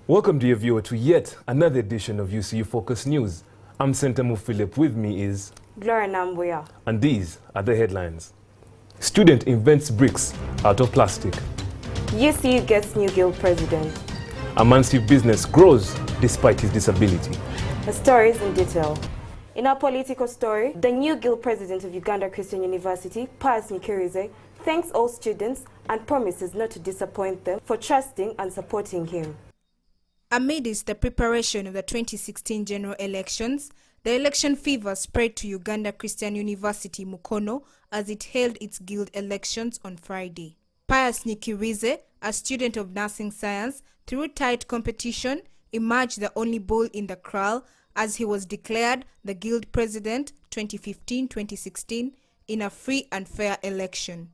Welcome, dear viewer, to yet another edition of UCU Focus News. I'm Sentamu Philip. With me is Gloria Nambuya. And these are the headlines. Student invents bricks out of plastic. UCU gets new guild president. Amansive business grows despite his disability. The story is in detail. In our political story, the new guild president of Uganda Christian University, Pius Nikirize, thanks all students and promises not to disappoint them for trusting and supporting him. Amidst the preparation of the 2016 general elections, the election fever spread to Uganda Christian University Mukono as it held its guild elections on Friday. Pius Nikirize, a student of nursing science, through tight competition, emerged the only bull in the kraal as he was declared the guild president 2015-2016 in a free and fair election.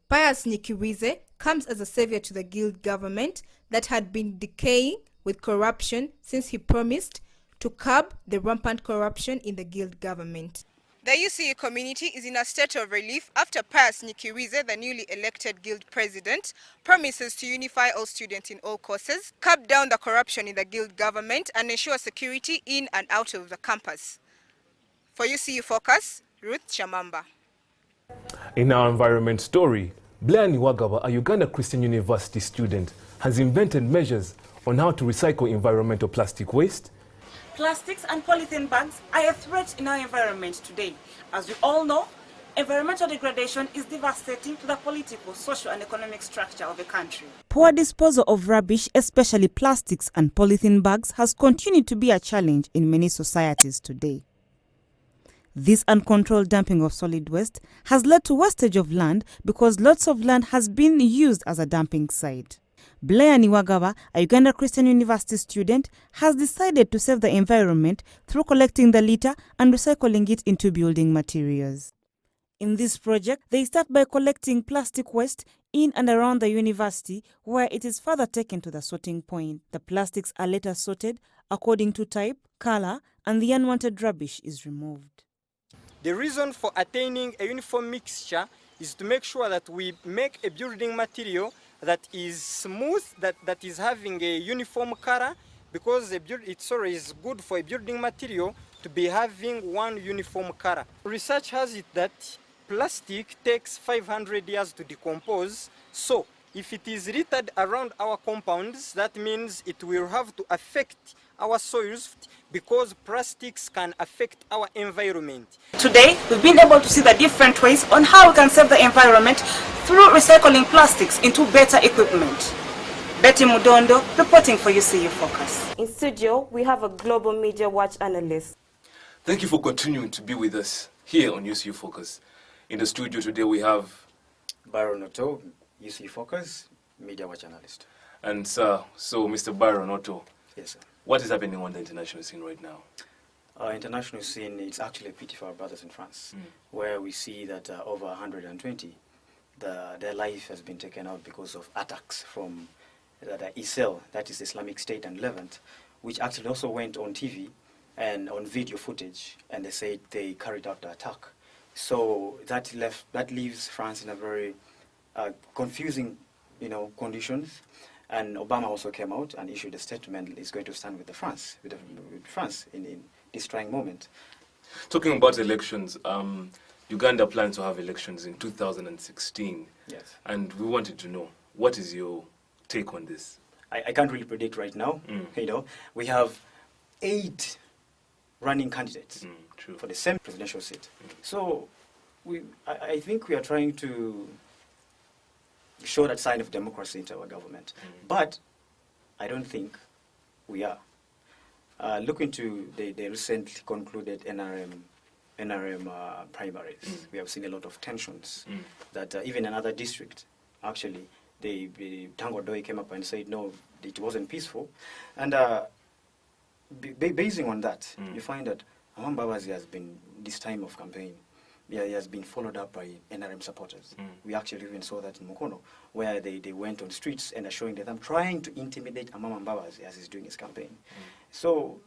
Pius Nikirize comes as a savior to the guild government that had been decaying with corruption since he promised to curb the rampant corruption in the guild government. The UCU community is in a state of relief after Pius Nikirize, the newly elected guild president, promises to unify all students in all courses, curb down the corruption in the guild government, and ensure security in and out of the campus. For UCU Focus, Ruth Shamamba. In our environment story, Blair Niwagaba, a Uganda Christian University student, has invented measures on how to recycle environmental plastic waste. Plastics and polythene bags are a threat in our environment today. As we all know, environmental degradation is devastating to the political, social and economic structure of a country. Poor disposal of rubbish, especially plastics and polythene bags, has continued to be a challenge in many societies today. This uncontrolled dumping of solid waste has led to wastage of land because lots of land has been used as a dumping site. Blair Niwagaba, a Uganda Christian University student, has decided to save the environment through collecting the litter and recycling it into building materials. In this project, they start by collecting plastic waste in and around the university, where it is further taken to the sorting point. The plastics are later sorted according to type, color, and the unwanted rubbish is removed. The reason for attaining a uniform mixture is to make sure that we make a building material that is smooth, that is having a uniform color, because it's always good for a building material to be having one uniform color. Research has it that plastic takes 500 years to decompose, so if it is littered around our compounds, that means it will have to affect our soils because plastics can affect our environment. Today, we've been able to see the different ways on how we can save the environment through recycling plastics into better equipment. Betty Mudondo, reporting for UCU Focus. In studio, we have a Global Media Watch analyst. Thank you for continuing to be with us here on UCU Focus. In the studio today we have Byron Otto, UCU Focus, Media Watch analyst. And so Mr. Byron Otto. Yes, sir. What is happening on the international scene right now? International scene, it's actually a pity for our brothers in France, where we see that over 120, their life has been taken out because of attacks from the ISIL, that is Islamic State and Levant, which actually also went on TV and on video footage, and they said they carried out the attack. So that leaves France in a very confusing, conditions. And Obama also came out and issued a statement. He's going to stand with France in this trying moment. Talking about elections, Uganda plans to have elections in 2016. Yes. And we wanted to know, what is your take on this? I can't really predict right now. We have 8 running candidates for the same presidential seat. So I think we are trying to show that sign of democracy into our government. But I don't think we are. Look into the recently concluded NRM primaries. We have seen a lot of tensions that even another district, actually, Tango Doi came up and said, no, it wasn't peaceful. And basing on that, you find that Amambabazi has been, this time of campaign, he has been followed up by NRM supporters. We actually even saw that in Mukono, where they went on streets and are showing them trying to intimidate Amama Mbabazi as he's doing his campaign. So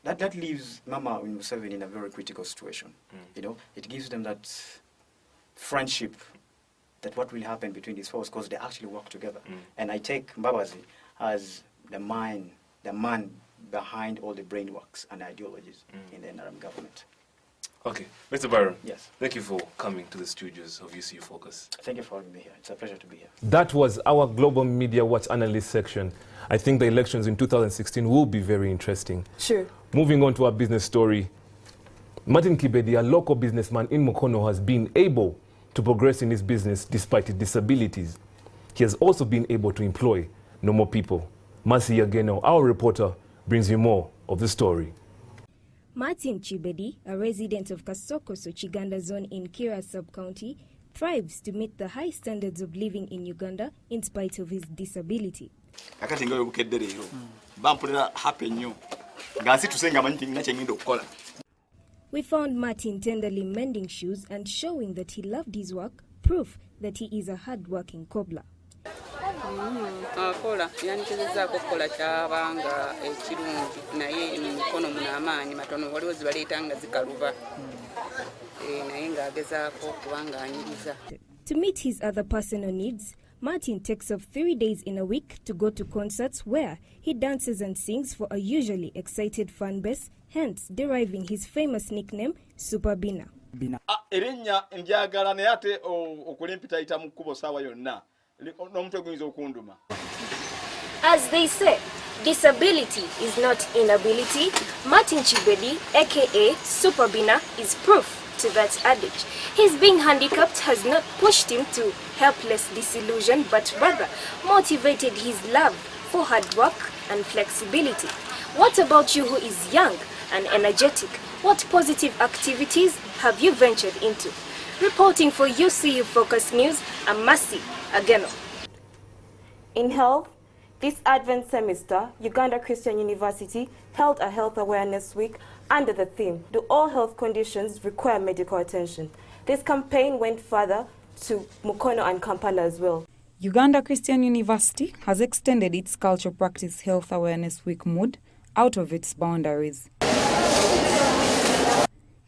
that leaves Mama Museveni in a very critical situation. It gives them that friendship that what will happen between these folks, because they actually work together. And I take Mbabazi as the man behind all the brainworks and ideologies in the NRM government. Okay, Mr. Byron. Yes. Thank you for coming to the studios of UCU Focus. Thank you for having me here. It's a pleasure to be here. That was our Global Media Watch Analyst section. I think the elections in 2016 will be very interesting. Sure. Moving on to our business story. Martin Kibedi, a local businessman in Mukono, has been able to progress in his business despite his disabilities. He has also been able to employ normal people. Mercy Yageno, our reporter, brings you more of the story. Martin Chibedi, a resident of Kasokoso, Chiganda zone in Kira sub-county, thrives to meet the high standards of living in Uganda in spite of his disability. We found Martin tenderly mending shoes and showing that he loved his work, proof that he is a hard-working cobbler. Akola yantegezaako okukola kyabanga ekirungi naye emikono muna amaanyi matono waliwo zibaleeta nga zikaluba naye ng'agezaako kubanga anyiriza. To meet his other personal needs, Martin takes off 3 days in a week to go to concerts where he dances and sings for a usually excited fan base, hence deriving his famous nickname Super Bina. Erinnya njagala naye ate okulimpitayita mu kkubo saawa yonna. As they say, disability is not inability. Martin Chibedi, aka Super Bina, is proof to that adage. His being handicapped has not pushed him to helpless disillusion, but rather motivated his love for hard work and flexibility. What about you who is young and energetic? What positive activities have you ventured into? Reporting for UCU Focus News, I'm Mercy Ageno. In health, this Advent semester, Uganda Christian University held a health awareness week under the theme, Do All Health Conditions Require Medical Attention? This campaign went further to Mukono and Kampala as well. Uganda Christian University has extended its Culture Practice Health Awareness Week mood out of its boundaries.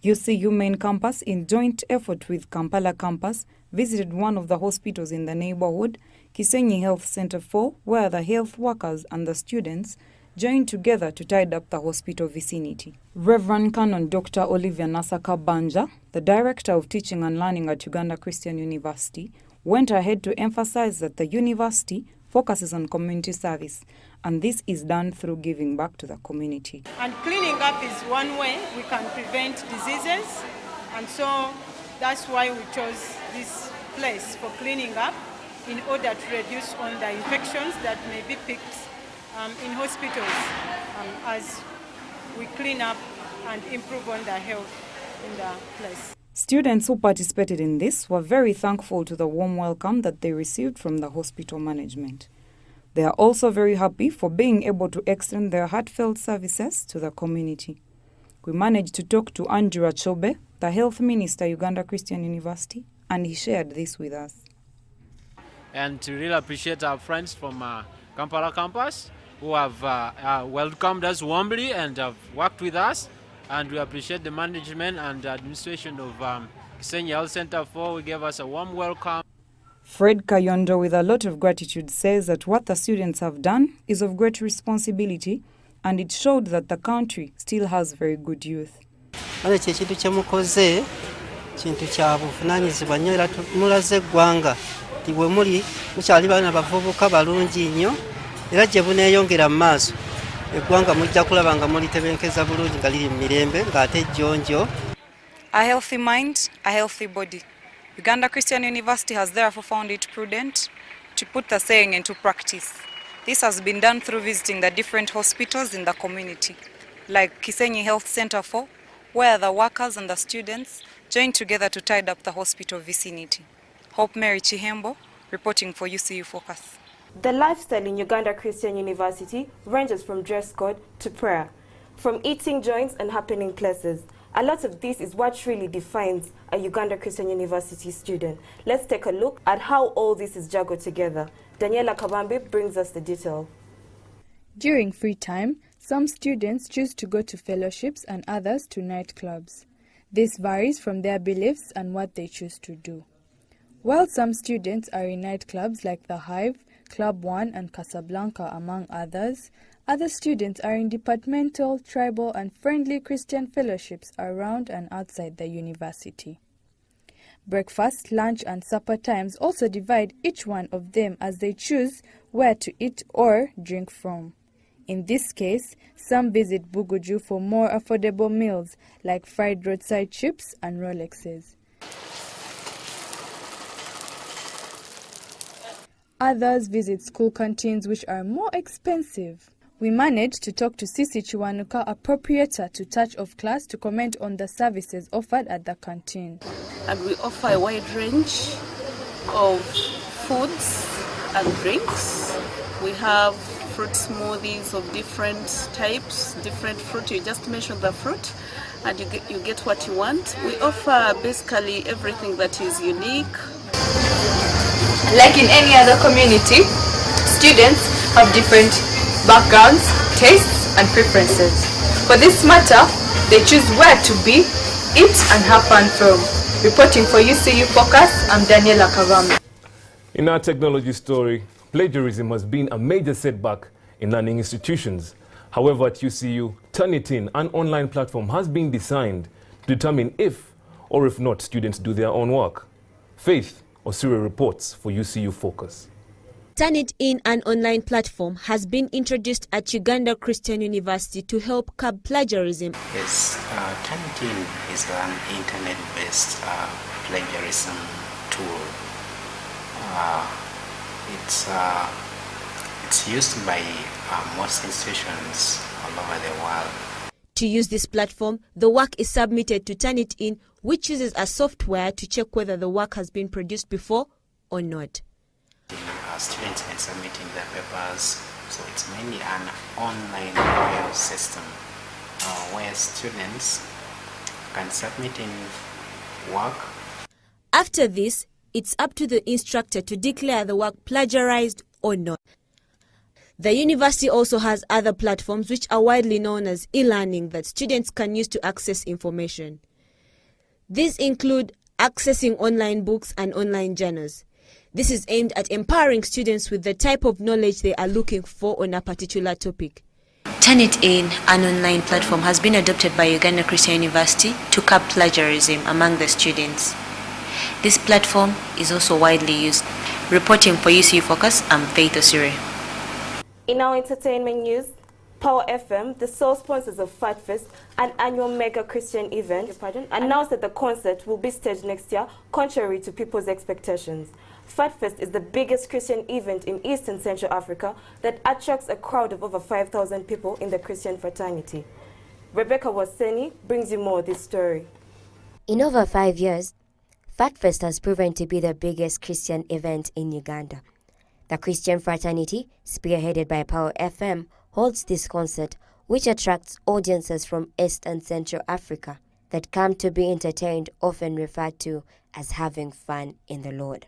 UCU main campus, in joint effort with Kampala campus, visited one of the hospitals in the neighborhood, Kisenyi Health Center 4, where the health workers and the students joined together to tidy up the hospital vicinity. Reverend Canon Dr. Olivia Nasaka Banja, the Director of Teaching and Learning at Uganda Christian University, went ahead to emphasize that the university focuses on community service, and this is done through giving back to the community. And cleaning up is one way we can prevent diseases, and so that's why we chose this place for cleaning up in order to reduce on the infections that may be picked in hospitals as we clean up and improve on the health in the place. Students who participated in this were very thankful to the warm welcome that they received from the hospital management. They are also very happy for being able to extend their heartfelt services to the community. We managed to talk to Andrew Achobe, the Health Minister, Uganda Christian University, and he shared this with us. And to really appreciate our friends from Kampala campus who have welcomed us warmly and have worked with us. And we appreciate the management and the administration of Kisenyi Health Center 4 who gave us a warm welcome. Fred Kayondo, with a lot of gratitude, says that what the students have done is of great responsibility, and it showed that the country still has very good youth. Kintu kya buvunaanyizibwa nnyo era mulaze eggwanga nti bwe muli mukyali baana bavubuka balungi nnyo era gye buneeyongera mu maaso eggwanga mujja kulaba nga mulitebenkeza bulungi nga liri mu mirembe ng'ate ejjonjo. A healthy mind, a healthy body. Uganda Christian University has therefore found it prudent to put the saying into practice. This has been done through visiting the different hospitals in the community, like Kisenyi Health Center 4, where the workers and the students joined together to tidy up the hospital vicinity. Hope Mary Chihembo, reporting for UCU Focus. The lifestyle in Uganda Christian University ranges from dress code to prayer, from eating joints and happening places. A lot of this is what really defines a Uganda Christian University student. Let's take a look at how all this is juggled together. Daniela Kabambi brings us the detail. During free time, some students choose to go to fellowships and others to nightclubs. This varies from their beliefs and what they choose to do. While some students are in nightclubs like The Hive, Club One and Casablanca among others, other students are in departmental, tribal and friendly Christian fellowships around and outside the university. Breakfast, lunch and supper times also divide each one of them as they choose where to eat or drink from. In this case, some visit Buguju for more affordable meals like fried roadside chips and Rolexes. Others visit school canteens which are more expensive. We managed to talk to Sisi Chiwanuka, a proprietor to Touch of Class, to comment on the services offered at the canteen. And we offer a wide range of foods and drinks. We have fruit smoothies of different types, different fruit. You just mention the fruit and you get what you want. We offer basically everything that is unique. Like in any other community, students have different backgrounds, tastes and preferences. For this matter, they choose where to be, eat and have fun from. Reporting for UCU Focus, I'm Daniela Kavami. In our technology story, plagiarism has been a major setback in learning institutions. However, at UCU, Turnitin, an online platform, has been designed to determine if or if not students do their own work. Faith Osiro reports for UCU Focus. Turnitin, an online platform, has been introduced at Uganda Christian University to help curb plagiarism. Yes, Turnitin is an internet-based plagiarism tool. It's used by most institutions all over the world. To use this platform, the work is submitted to Turnitin, which uses a software to check whether the work has been produced before or not. Students are submitting their papers, so it's mainly an online review system where students can submit in work. After this, it's up to the instructor to declare the work plagiarized or not. The university also has other platforms which are widely known as e-learning that students can use to access information. These include accessing online books and online journals. This is aimed at empowering students with the type of knowledge they are looking for on a particular topic. Turnitin, an online platform, has been adopted by Uganda Christian University to curb plagiarism among the students. This platform is also widely used. Reporting for UCU Focus, I'm Faith Osire. In our entertainment news, Power FM, the sole sponsors of FatFest, an annual mega Christian event, announced that the concert will be staged next year, contrary to people's expectations. FatFest is the biggest Christian event in East and Central Africa that attracts a crowd of over 5,000 people in the Christian fraternity. Rebecca Waseni brings you more of this story. In over 5 years, FatFest has proven to be the biggest Christian event in Uganda. The Christian fraternity, spearheaded by Power FM, holds this concert, which attracts audiences from East and Central Africa that come to be entertained, often referred to as having fun in the Lord.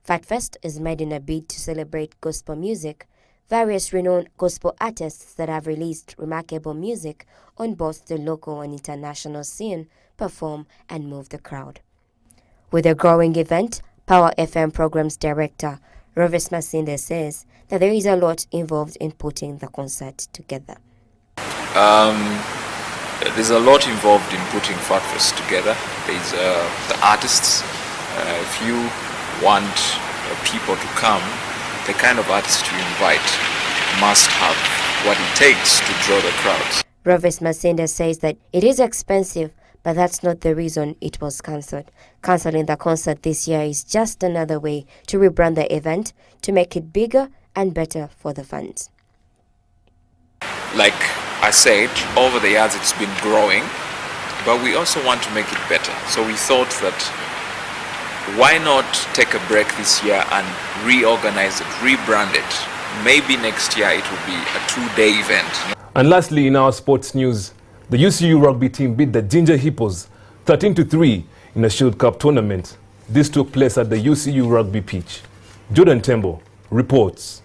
FatFest is made in a bid to celebrate gospel music, various renowned gospel artists that have released remarkable music on both the local and international scene perform and move the crowd. With a growing event, Power FM Programs Director Rovis Masinde says that there is a lot involved in putting the concert together. There's a lot involved in putting FatFest together. There's the artists. If you want people to come, the kind of artist you invite must have what it takes to draw the crowds. Rovis Masinde says that it is expensive, but that's not the reason it was cancelled. Cancelling the concert this year is just another way to rebrand the event to make it bigger and better for the fans. Like I said, over the years it's been growing, but we also want to make it better. So we thought that why not take a break this year and reorganize it, rebrand it. Maybe next year it will be a 2-day event. And lastly, in our sports news, the UCU rugby team beat the Ginger Hippos 13-3 in a Shield Cup tournament. This took place at the UCU rugby pitch. Jordan Tembo reports.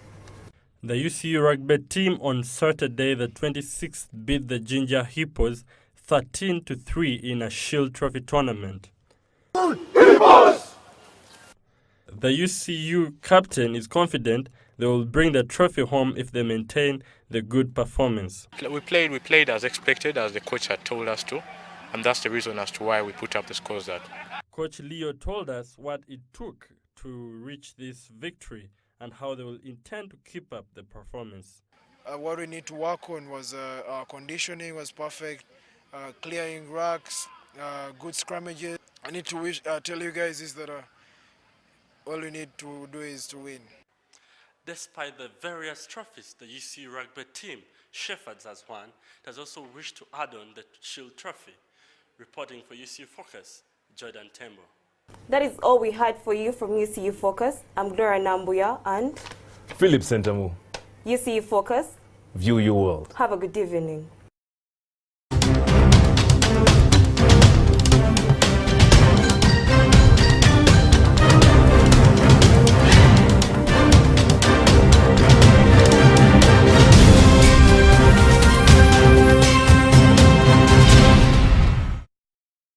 The UCU rugby team on Saturday the 26th beat the Ginger Hippos 13-3 in a Shield Trophy tournament. The UCU captain is confident they will bring the trophy home if they maintain the good performance. We played as expected, as the coach had told us to, and that's the reason as to why we put up the scores that. Coach Leo told us what it took to reach this victory and how they will intend to keep up the performance. What we need to work on was our conditioning was perfect, clearing racks, good scrummages. I need to tell you guys is that all we need to do is to win. Despite the various trophies the UC rugby team, Shepherds has won, it has also wished to add on the Shield Trophy. Reporting for UCU Focus, Jordan Tembo. That is all we had for you from UCU Focus. I'm Gloria Nambuya and Philip Sentamu. UCU Focus. View your world. Have a good evening.